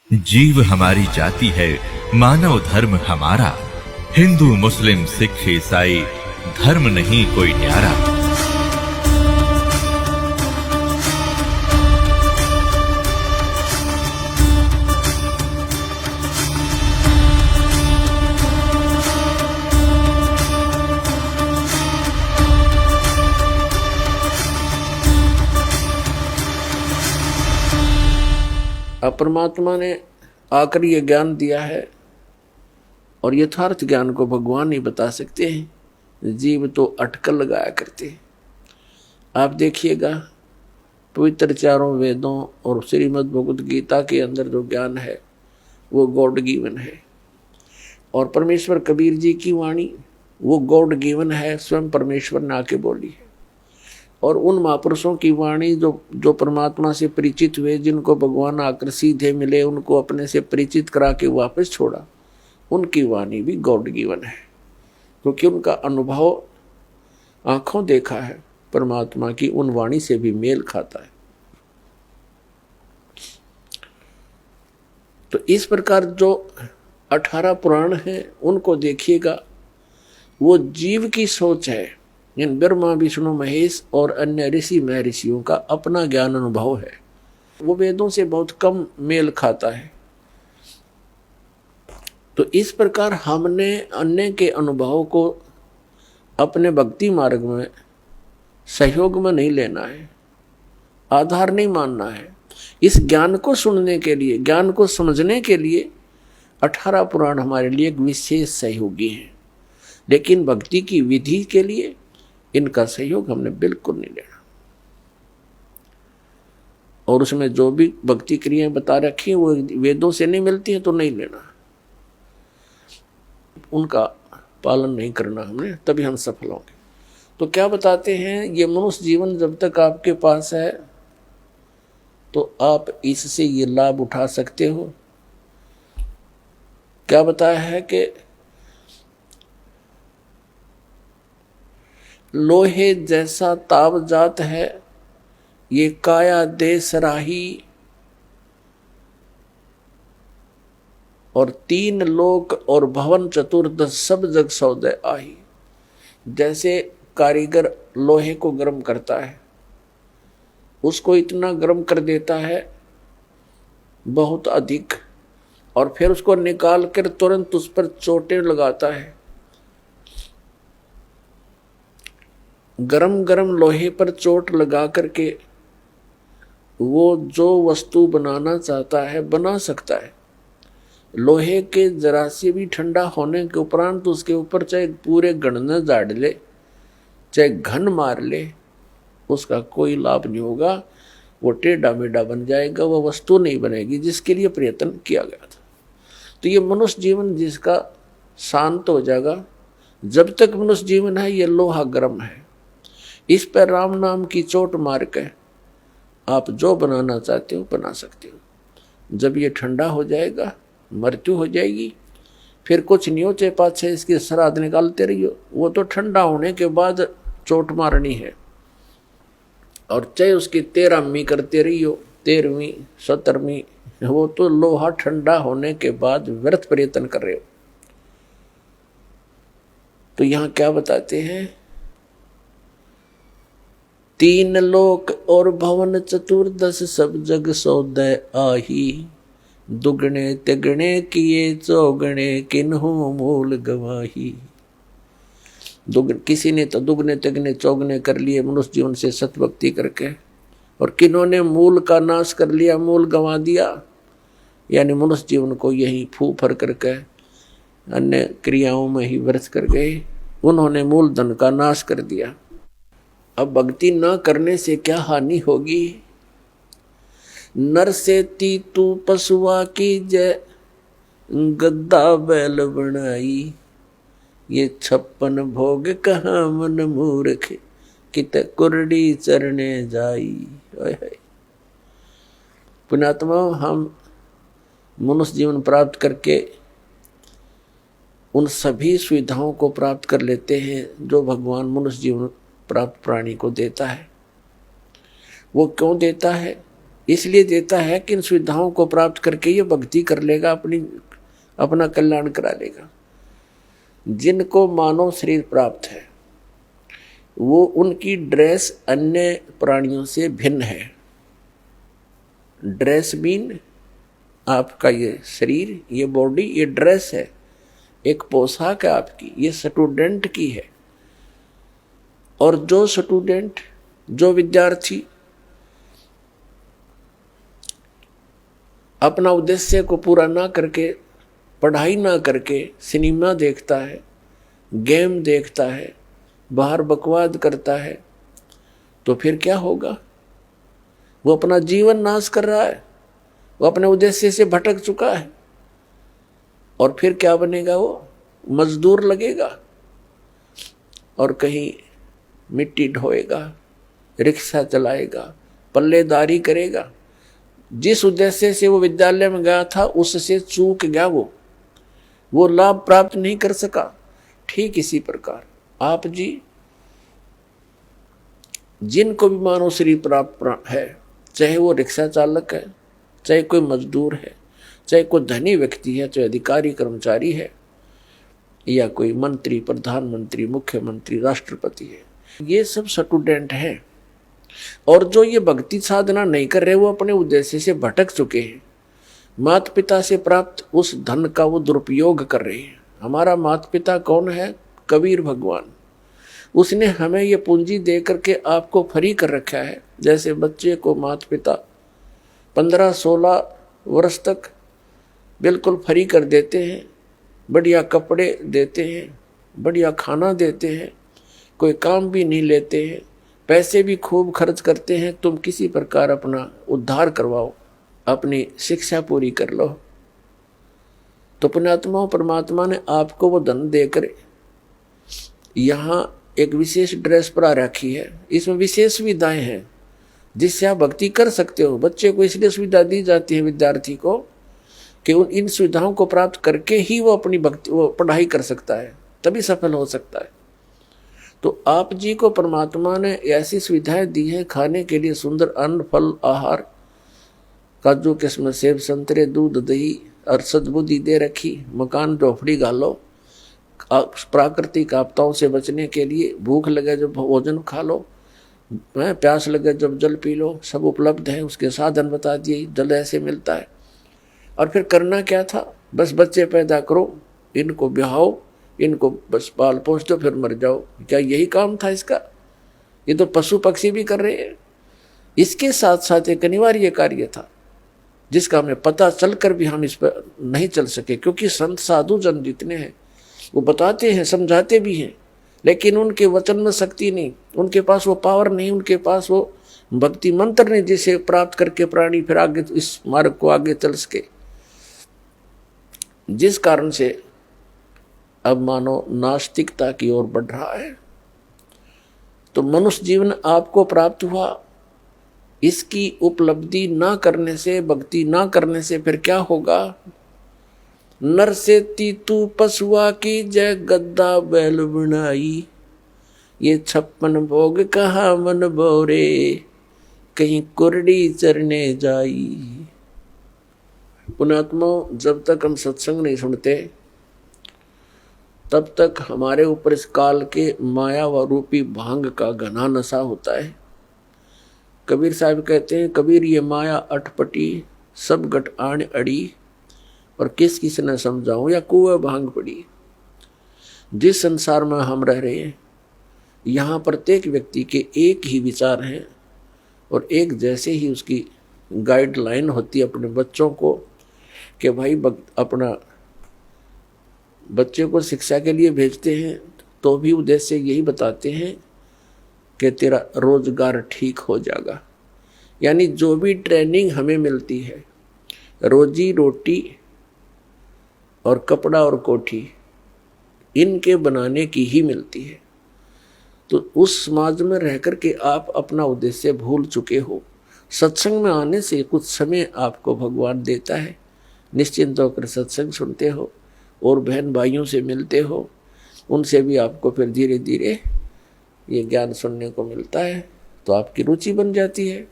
जीव हमारी जाति है, मानव धर्म हमारा। हिंदू मुस्लिम सिख ईसाई धर्म नहीं कोई न्यारा। परमात्मा ने आकर ये ज्ञान दिया है और यथार्थ ज्ञान को भगवान ही बता सकते हैं, जीव तो अटकल लगाया करते हैं। आप देखिएगा पवित्र चारों वेदों और श्रीमद् भगवद गीता के अंदर जो ज्ञान है वो गॉड गिवन है, और परमेश्वर कबीर जी की वाणी वो गॉड गिवन है, स्वयं परमेश्वर ने आके बोली है। और उन महापुरुषों की वाणी जो परमात्मा से परिचित हुए, जिनको भगवान आकर सीधे मिले, उनको अपने से परिचित करा के वापस छोड़ा, उनकी वाणी भी गॉड गिवन है, क्योंकि उनका अनुभव आंखों देखा है परमात्मा की उन वाणी से भी मेल खाता है। तो इस प्रकार जो 18 पुराण हैं उनको देखिएगा, वो जीव की सोच है। इन ब्रह्मा विष्णु महेश और अन्य ऋषि महर्षियों का अपना ज्ञान अनुभव है, वो वेदों से बहुत कम मेल खाता है। तो इस प्रकार हमने अन्य के अनुभव को अपने भक्ति मार्ग में सहयोग में नहीं लेना है, आधार नहीं मानना है। इस ज्ञान को सुनने के लिए, ज्ञान को समझने के लिए 18 पुराण हमारे लिए एक विशेष सहयोगी हैं, लेकिन भक्ति की विधि के लिए इनका सहयोग हमने बिल्कुल नहीं लेना। और उसमें जो भी भक्ति क्रियाएं बता रखी हैं वो वेदों से नहीं मिलती हैं तो नहीं लेना, उनका पालन नहीं करना हमने, तभी हम सफल होंगे। तो क्या बताते हैं, ये मनुष्य जीवन जब तक आपके पास है तो आप इससे ये लाभ उठा सकते हो। क्या बताया है कि लोहे जैसा ताव जात है ये काया दे सराही, और 3 लोक और भवन चतुर्दश सब जग सौदे आही। जैसे कारीगर लोहे को गर्म करता है, उसको इतना गर्म कर देता है बहुत अधिक, और फिर उसको निकाल कर तुरंत उस पर चोटें लगाता है। गरम गरम लोहे पर चोट लगा करके वो जो वस्तु बनाना चाहता है बना सकता है। लोहे के जरा से भी ठंडा होने के उपरांत उसके ऊपर चाहे पूरे गणना झाड़ ले, चाहे घन मार ले, उसका कोई लाभ नहीं होगा। वो टेढ़ा मेढ़ा बन जाएगा, वो वस्तु नहीं बनेगी जिसके लिए प्रयत्न किया गया था। तो ये मनुष्य जीवन जिसका शांत हो जाएगा, जब तक मनुष्य जीवन है ये लोहा गर्म है, इस पर राम नाम की चोट मार के आप जो बनाना चाहते हो बना सकते हो। जब ये ठंडा हो जाएगा, मृत्यु हो जाएगी, फिर कुछ नहीं हो, चाहे पाछे इसकी श्राद्ध निकालते रहियो, वो तो ठंडा होने के बाद चोट मारनी है। और चाहे उसकी 13वीं करते रहियो, 13वीं 17वीं, वो तो लोहा ठंडा होने के बाद व्यर्थ प्रयत्न कर रहे हो। तो यहां क्या बताते हैं, 3 लोक और भवन चतुर्दश सब जग सौदे आही, दुगने तिगने किए चौगने किन्हू मूल गवाही। किसी ने तो दुगने तिगने चौगने कर लिए मनुष्य जीवन से सतभक्ति करके, और किन्होंने मूल का नाश कर लिया, मूल गंवा दिया, यानी मनुष्य जीवन को यही फू फर करके अन्य क्रियाओं में ही व्यर्थ कर गए। उन्होंने मूल धन का नाश कर दिया। अब भक्ति न करने से क्या हानि होगी। नर से तीतू पशुआ की जय, गद्दा बैल बनाई, ये 56 भोग कहाँ मन मूर्ख, कित कुरडी चरने जाई। पुण्यात्मा, हम मनुष्य जीवन प्राप्त करके उन सभी सुविधाओं को प्राप्त कर लेते हैं जो भगवान मनुष्य जीवन प्राप्त प्राणी को देता है। वो क्यों देता है? इसलिए देता है कि इन सुविधाओं को प्राप्त करके ये भक्ति कर लेगा, अपना कल्याण करा लेगा। जिनको मानव शरीर प्राप्त है वो उनकी ड्रेस अन्य प्राणियों से भिन्न है। ड्रेस मीन आपका ये शरीर, ये बॉडी, ये ड्रेस है, एक पोशाक है आपकी, ये स्टूडेंट की है। और जो स्टूडेंट, जो विद्यार्थी अपना उद्देश्य को पूरा ना करके, पढ़ाई ना करके सिनेमा देखता है, गेम देखता है, बाहर बकवाद करता है, तो फिर क्या होगा? वो अपना जीवन नाश कर रहा है, वो अपने उद्देश्य से भटक चुका है। और फिर क्या बनेगा? वो मजदूर लगेगा और कहीं मिट्टी ढोएगा, रिक्शा चलाएगा, पल्लेदारी करेगा। जिस उद्देश्य से वो विद्यालय में गया था उससे चूक गया, वो लाभ प्राप्त नहीं कर सका। ठीक इसी प्रकार आप जी जिनको भी मानव शरीर प्राप्त है, चाहे वो रिक्शा चालक है, चाहे कोई मजदूर है, चाहे कोई धनी व्यक्ति है, चाहे अधिकारी कर्मचारी है, या कोई मंत्री, प्रधानमंत्री, मुख्यमंत्री, राष्ट्रपति है, ये सब स्टूडेंट हैं। और जो ये भक्ति साधना नहीं कर रहे वो अपने उद्देश्य से भटक चुके हैं। माता पिता से प्राप्त उस धन का वो दुरुपयोग कर रहे हैं। हमारा माता पिता कौन है? कबीर भगवान। उसने हमें ये पूंजी दे करके आपको फ्री कर रखा है। जैसे बच्चे को माता पिता 15-16 वर्ष तक बिल्कुल फ्री कर देते हैं, बढ़िया कपड़े देते हैं, बढ़िया खाना देते हैं, कोई काम भी नहीं लेते हैं, पैसे भी खूब खर्च करते हैं, तुम किसी प्रकार अपना उद्धार करवाओ, अपनी शिक्षा पूरी कर लो। तो पुण्यात्मा परमात्मा ने आपको वो धन देकर यहाँ एक विशेष ड्रेस पर रखी है। इसमें विशेष सुविधाएं हैं जिससे आप भक्ति कर सकते हो। बच्चे को इसलिए सुविधा दी जाती है, विद्यार्थी को, कि इन सुविधाओं को प्राप्त करके ही वो अपनी भक्ति, वो पढ़ाई कर सकता है, तभी सफल हो सकता है। तो आप जी को परमात्मा ने ऐसी सुविधाएं दी है, खाने के लिए सुंदर अन्न, फल, आहार, काजू किस्म, सेब, संतरे, दूध, दही और सद्बुद्धि दे रखी, मकान झोपड़ी गालो, प्राकृतिक आपदाओं से बचने के लिए भूख लगे जब भोजन खा लो, प्यास लगे जब जल पी लो, सब उपलब्ध है। उसके साधन बता दिए, जल ऐसे मिलता है। और फिर करना क्या था? बस बच्चे पैदा करो, इनको ब्याहो, इनको बस पाल पोस दो, फिर मर जाओ। क्या यही काम था इसका? ये तो पशु पक्षी भी कर रहे हैं। इसके साथ साथ एक अनिवार्य कार्य था जिसका हमें पता चलकर भी हम इस पर नहीं चल सके, क्योंकि संत साधु जन जितने हैं वो बताते हैं, समझाते भी हैं, लेकिन उनके वचन में शक्ति नहीं, उनके पास वो पावर नहीं, उनके पास वो भक्ति मंत्र नहीं जिसे प्राप्त करके प्राणी फिर आगे इस मार्ग को आगे चल सके। जिस कारण से अब मानो नास्तिकता की ओर बढ़ रहा है। तो मनुष्य जीवन आपको प्राप्त हुआ, इसकी उपलब्धि ना करने से, भक्ति ना करने से फिर क्या होगा? नर से तीतू पशुआ की जय, गद्दा बैल बनाई, ये 56 भोग कहा मन बोरे, कहीं कुरडी चरने जाई। पुण्यात्मा, जब तक हम सत्संग नहीं सुनते तब तक हमारे ऊपर इस काल के माया व रूपी भांग का घना नशा होता है। कबीर साहब कहते हैं, कबीर ये माया अटपटी, सब गट आण अड़ी, और किस किस ने समझाऊं, या कुएं भांग पड़ी। जिस संसार में हम रह रहे हैं यहाँ प्रत्येक व्यक्ति के एक ही विचार हैं और एक जैसे ही उसकी गाइडलाइन होती है अपने बच्चों को, कि भाई अपना बच्चे को शिक्षा के लिए भेजते हैं तो भी उद्देश्य यही बताते हैं कि तेरा रोजगार ठीक हो जाएगा। यानी जो भी ट्रेनिंग हमें मिलती है, रोजी रोटी और कपड़ा और कोठी, इनके बनाने की ही मिलती है। तो उस समाज में रह कर के आप अपना उद्देश्य भूल चुके हो। सत्संग में आने से कुछ समय आपको भगवान देता है, निश्चिंत होकर सत्संग सुनते हो और बहन भाइयों से मिलते हो, उनसे भी आपको फिर धीरे धीरे ये ज्ञान सुनने को मिलता है, तो आपकी रुचि बन जाती है।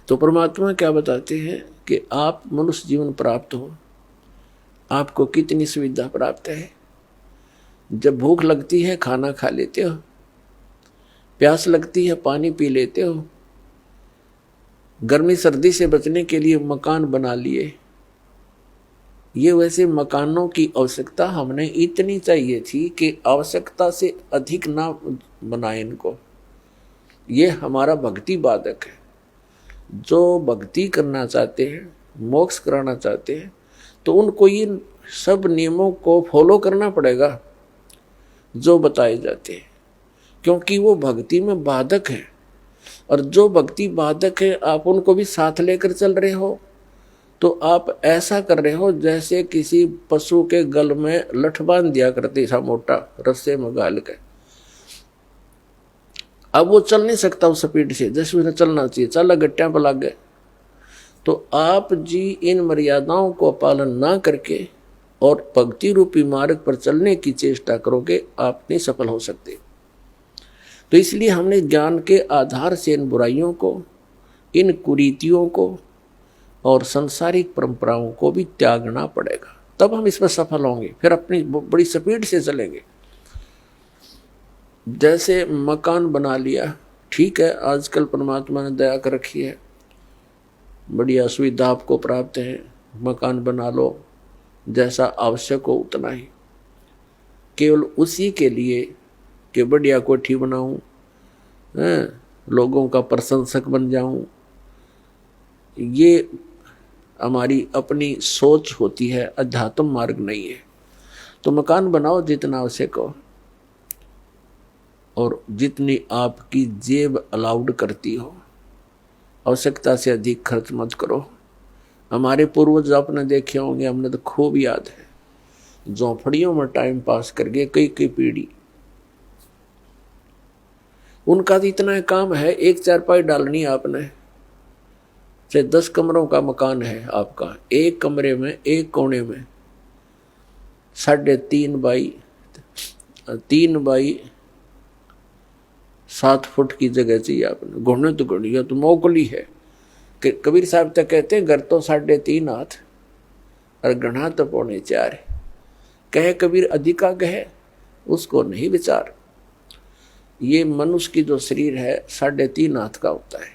तो परमात्मा क्या बताते हैं कि आप मनुष्य जीवन प्राप्त हो, आपको कितनी सुविधा प्राप्त है। जब भूख लगती है खाना खा लेते हो, प्यास लगती है पानी पी लेते हो, गर्मी सर्दी से बचने के लिए मकान बना लिए। ये वैसे मकानों की आवश्यकता हमने इतनी चाहिए थी कि आवश्यकता से अधिक ना बनाए इनको। ये हमारा भक्ति बाधक है। जो भक्ति करना चाहते हैं, मोक्ष कराना चाहते हैं, तो उनको इन सब नियमों को फॉलो करना पड़ेगा जो बताए जाते हैं, क्योंकि वो भक्ति में बाधक है। और जो भक्ति बाधक है आप उनको भी साथ लेकर चल रहे हो, तो आप ऐसा कर रहे हो जैसे किसी पशु के गल में लठ बांध दिया करते था, मोटा रस्से में गाल के। अब वो चल नहीं सकता उस स्पीड से जैसे उन्हें चलना चाहिए, चल गट्टियां पर लग गए। तो आप जी इन मर्यादाओं को पालन ना करके और भक्ति रूपी मार्ग पर चलने की चेष्टा करोगे, आप नहीं सफल हो सकते। तो इसलिए हमने ज्ञान के आधार से इन बुराइयों को, इन कुरीतियों को और सांसारिक परंपराओं को भी त्यागना पड़ेगा, तब हम इसमें सफल होंगे। फिर अपनी बड़ी स्पीड से चलेंगे। जैसे मकान बना लिया, ठीक है, आजकल परमात्मा ने दया कर रखी है, बढ़िया सुविधा आपको प्राप्त है, मकान बना लो, जैसा आवश्यक हो उतना ही, केवल उसी के लिए कि बढ़िया कोठी बनाऊं, लोगों का प्रशंसक बन जाऊं। ये हमारी अपनी सोच होती है, अध्यात्म मार्ग नहीं है। तो मकान बनाओ जितना आवश्यक हो और जितनी आपकी जेब अलाउड करती हो, आवश्यकता से अधिक खर्च मत करो। हमारे पूर्वज आपने देखे होंगे, हमने तो खूब याद है, झोंपड़ियों में टाइम पास करके कई कई पीढ़ी। उनका तो इतना काम है, एक चारपाई डालनी है आपने, चाहे 10 कमरों का मकान है आपका, एक कमरे में एक कोने में 3.5 बाई 7 फुट की जगह चाहिए आपने। घुड़ने तो घुड़िया तो मोकली है। कबीर साहब तक कहते हैं घर तो 3.5 हाथ और गढ़ा तो 4.25। कहे कबीर अधिका कहे उसको नहीं विचार। ये मनुष्य की जो शरीर है 3.5 हाथ का होता है।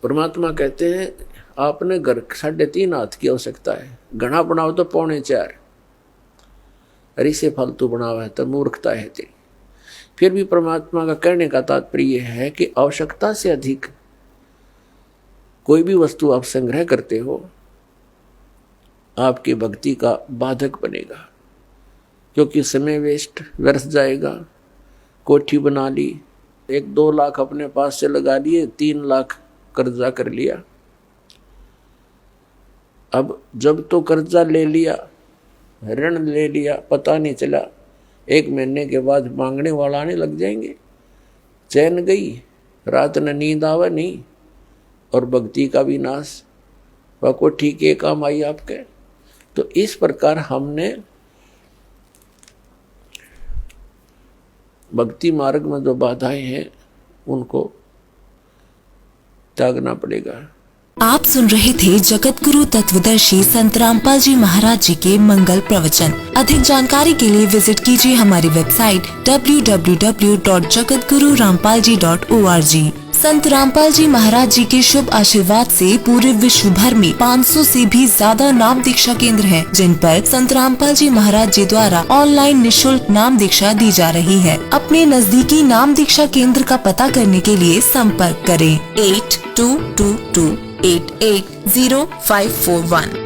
परमात्मा कहते हैं आपने घर 3.5 हाथ की आवश्यकता है, घना बनाओ तो 4.25। अरे से फालतू बनावा है तो मूर्खता है तेरी। फिर भी परमात्मा का कहने का तात्पर्य है कि आवश्यकता से अधिक कोई भी वस्तु आप संग्रह करते हो, आपकी भक्ति का बाधक बनेगा, क्योंकि समय वेस्ट व्यर्थ जाएगा। कोठी बना ली, 1-2 लाख अपने पास से लगा लिए, 3 लाख कर्जा कर लिया। अब जब तो कर्जा ले लिया, ऋण ले लिया, पता नहीं चला, 1 महीने के बाद मांगने वाला आने लग जाएंगे। चैन गई, रात न नींद आवा नहीं, और भक्ति का भी नाश। वह को ठीक है काम आई आपके। तो इस प्रकार हमने भक्ति मार्ग में जो बाधाएं हैं उनको त्यागना पड़ेगा। आप सुन रहे थे जगत गुरु तत्वदर्शी संत रामपाल जी महाराज जी के मंगल प्रवचन। अधिक जानकारी के लिए विजिट कीजिए हमारी वेबसाइट www.jagatgururampalji.org। संत रामपाल जी महाराज जी के शुभ आशीर्वाद से पूरे विश्व भर में 500 से भी ज्यादा नाम दीक्षा केंद्र हैं, जिन पर संत रामपाल जी महाराज जी द्वारा ऑनलाइन निशुल्क नाम दीक्षा दी जा रही है। अपने नजदीकी नाम दीक्षा केंद्र का पता करने के लिए संपर्क करें 8222880541।